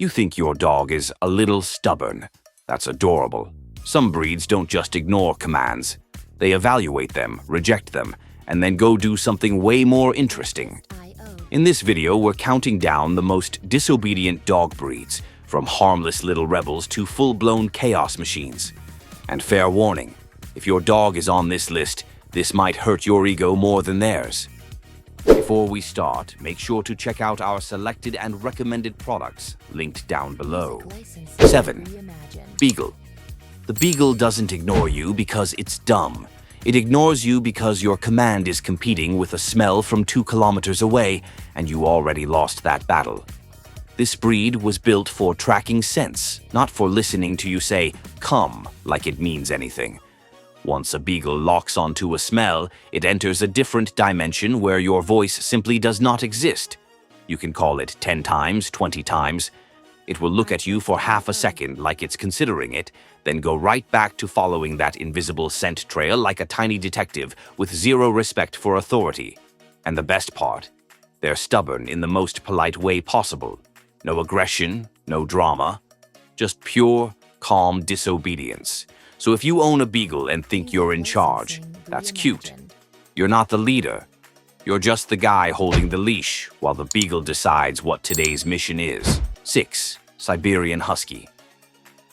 You think your dog is a little stubborn. That's adorable. Some breeds don't just ignore commands. They evaluate them, reject them, and then go do something way more interesting. In this video, we're counting down the most disobedient dog breeds, from harmless little rebels to full-blown chaos machines. And fair warning, if your dog is on this list, this might hurt your ego more than theirs. Before we start, make sure to check out our selected and recommended products, linked down below. 7. Beagle. The Beagle doesn't ignore you because it's dumb. It ignores you because your command is competing with a smell from 2 kilometers away, and you already lost that battle. This breed was built for tracking scents, not for listening to you say, "come," like it means anything. Once a Beagle locks onto a smell, it enters a different dimension where your voice simply does not exist. You can call it 10 times, 20 times. It will look at you for half a second like it's considering it, then go right back to following that invisible scent trail like a tiny detective with zero respect for authority. And the best part, they're stubborn in the most polite way possible. No aggression, no drama, just pure, calm disobedience. So if you own a Beagle and think you're in charge, that's cute. You're not the leader. You're just the guy holding the leash while the Beagle decides what today's mission is. 6. Siberian Husky.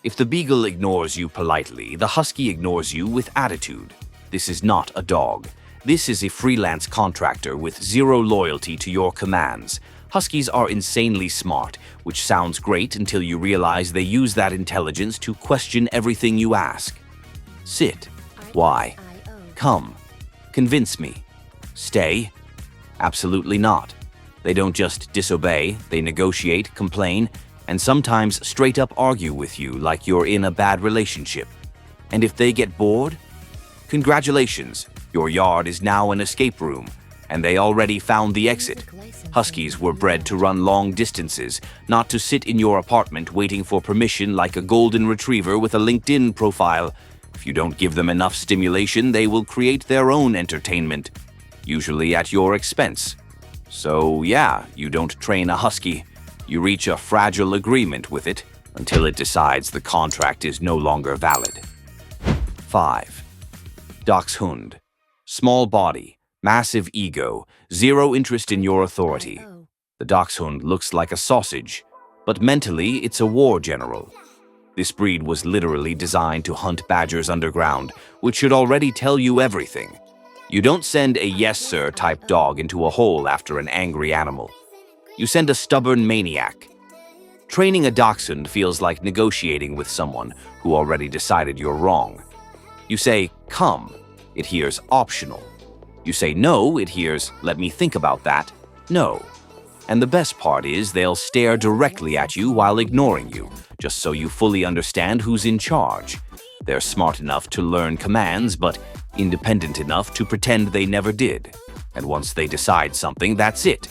If the Beagle ignores you politely, the Husky ignores you with attitude. This is not a dog. This is a freelance contractor with zero loyalty to your commands. Huskies are insanely smart, which sounds great until you realize they use that intelligence to question everything you ask. Sit. Why? Come. Convince me. Stay? Absolutely not. They don't just disobey, they negotiate, complain, and sometimes straight up argue with you like you're in a bad relationship. And if they get bored? Congratulations, your yard is now an escape room, and they already found the exit. Huskies were bred to run long distances, not to sit in your apartment waiting for permission like a golden retriever with a LinkedIn profile. If you don't give them enough stimulation, they will create their own entertainment, usually at your expense. So yeah, you don't train a husky. You reach a fragile agreement with it until it decides the contract is no longer valid. 5. Dachshund. Small body, massive ego, zero interest in your authority. The Dachshund looks like a sausage, but mentally it's a war general. This breed was literally designed to hunt badgers underground, which should already tell you everything. You don't send a yes sir type dog into a hole after an angry animal. You send a stubborn maniac. Training a Dachshund feels like negotiating with someone who already decided you're wrong. You say, "come," it hears optional. You say no, it hears, "let me think about that." No. And the best part is they'll stare directly at you while ignoring you, just so you fully understand who's in charge. They're smart enough to learn commands, but independent enough to pretend they never did. And once they decide something, that's it.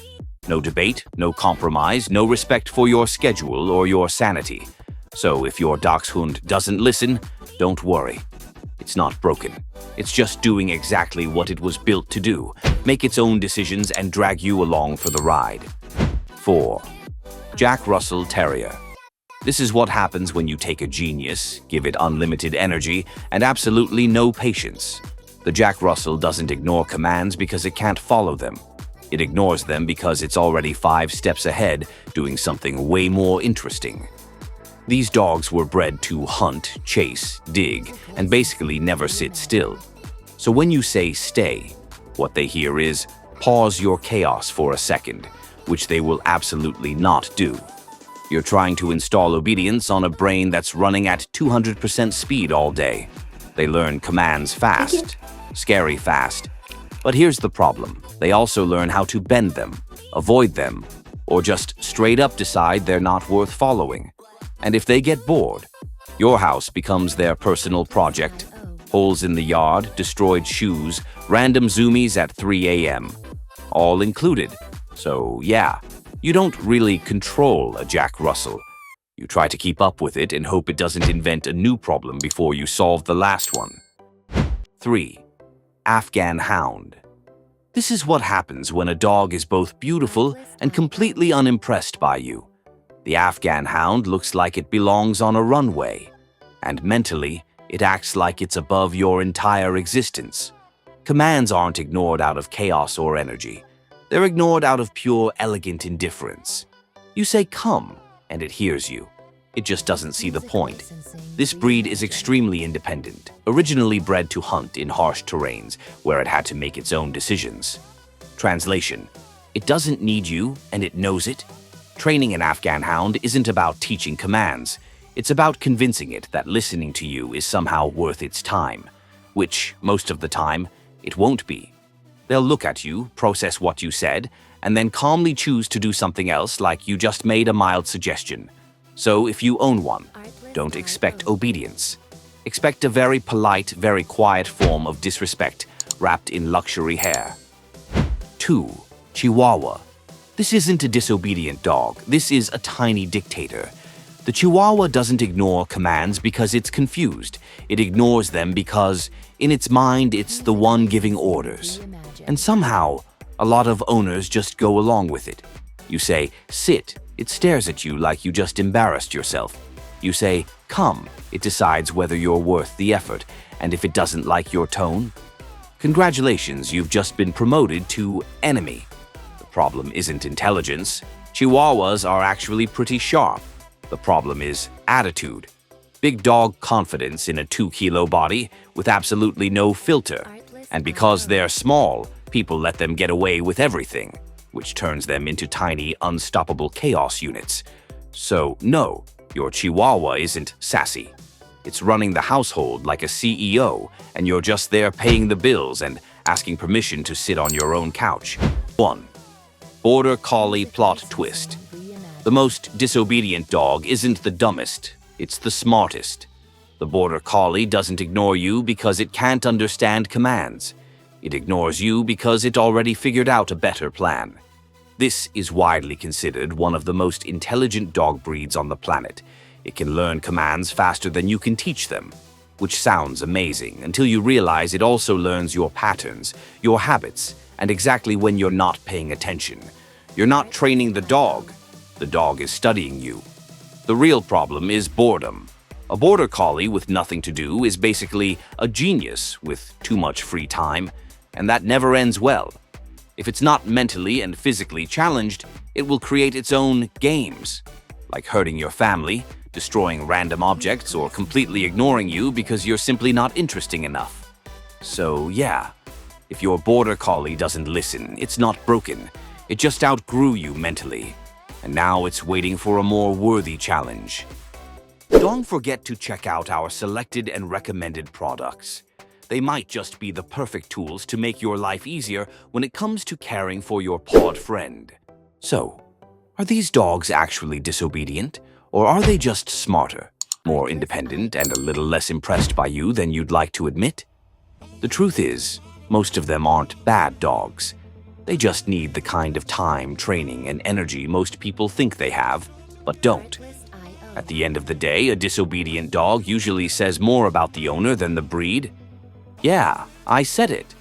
No debate, no compromise, no respect for your schedule or your sanity. So if your Dachshund doesn't listen, don't worry. It's not broken. It's just doing exactly what it was built to do, make its own decisions and drag you along for the ride. 4. Jack Russell Terrier. This is what happens when you take a genius, give it unlimited energy, and absolutely no patience. The Jack Russell doesn't ignore commands because it can't follow them. It ignores them because it's already 5 steps ahead, doing something way more interesting. These dogs were bred to hunt, chase, dig, and basically never sit still. So when you say stay, what they hear is, pause your chaos for a second, which they will absolutely not do. You're trying to install obedience on a brain that's running at 200% speed all day. They learn commands fast, scary fast. But here's the problem. They also learn how to bend them, avoid them, or just straight up decide they're not worth following. And if they get bored, your house becomes their personal project. Holes in the yard, destroyed shoes, random zoomies at 3 a.m. All included. So yeah, you don't really control a Jack Russell. You try to keep up with it and hope it doesn't invent a new problem before you solve the last one. 3. Afghan Hound. This is what happens when a dog is both beautiful and completely unimpressed by you. The Afghan hound looks like it belongs on a runway, and mentally, it acts like it's above your entire existence. Commands aren't ignored out of chaos or energy. They're ignored out of pure, elegant indifference. You say, "Come," and it hears you. It just doesn't see the point. This breed is extremely independent, originally bred to hunt in harsh terrains where it had to make its own decisions. Translation: it doesn't need you, and it knows it. Training an Afghan hound isn't about teaching commands. It's about convincing it that listening to you is somehow worth its time, which, most of the time, it won't be. They'll look at you, process what you said, and then calmly choose to do something else like you just made a mild suggestion. So if you own one, don't expect obedience. Expect a very polite, very quiet form of disrespect wrapped in luxury hair. 2. Chihuahua. This isn't a disobedient dog. This is a tiny dictator. The Chihuahua doesn't ignore commands because it's confused. It ignores them because, in its mind, it's the one giving orders. And somehow, a lot of owners just go along with it. You say, "Sit." It stares at you like you just embarrassed yourself. You say, "Come." It decides whether you're worth the effort, and if it doesn't like your tone, congratulations, you've just been promoted to enemy. The problem isn't intelligence. Chihuahuas are actually pretty sharp. The problem is attitude. Big dog confidence in a 2-kilo body with absolutely no filter. And because they're small, people let them get away with everything, which turns them into tiny, unstoppable chaos units. So, no, your Chihuahua isn't sassy. It's running the household like a CEO, and you're just there paying the bills and asking permission to sit on your own couch. 1. Border Collie plot twist. The most disobedient dog isn't the dumbest, it's the smartest. The Border Collie doesn't ignore you because it can't understand commands. It ignores you because it already figured out a better plan. This is widely considered one of the most intelligent dog breeds on the planet. It can learn commands faster than you can teach them, which sounds amazing until you realize it also learns your patterns, your habits, and exactly when you're not paying attention. You're not training the dog is studying you. The real problem is boredom. A Border Collie with nothing to do is basically a genius with too much free time, and that never ends well. If it's not mentally and physically challenged, it will create its own games, like hurting your family, destroying random objects, or completely ignoring you because you're simply not interesting enough. So yeah, if your Border Collie doesn't listen, it's not broken. It just outgrew you mentally, and now it's waiting for a more worthy challenge. Don't forget to check out our selected and recommended products. They might just be the perfect tools to make your life easier when it comes to caring for your pawed friend. So, are these dogs actually disobedient, or are they just smarter, more independent, and a little less impressed by you than you'd like to admit? The truth is, most of them aren't bad dogs. They just need the kind of time, training, and energy most people think they have, but don't. At the end of the day, a disobedient dog usually says more about the owner than the breed. Yeah, I said it.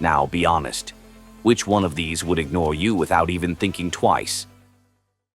Now be honest. Which one of these would ignore you without even thinking twice?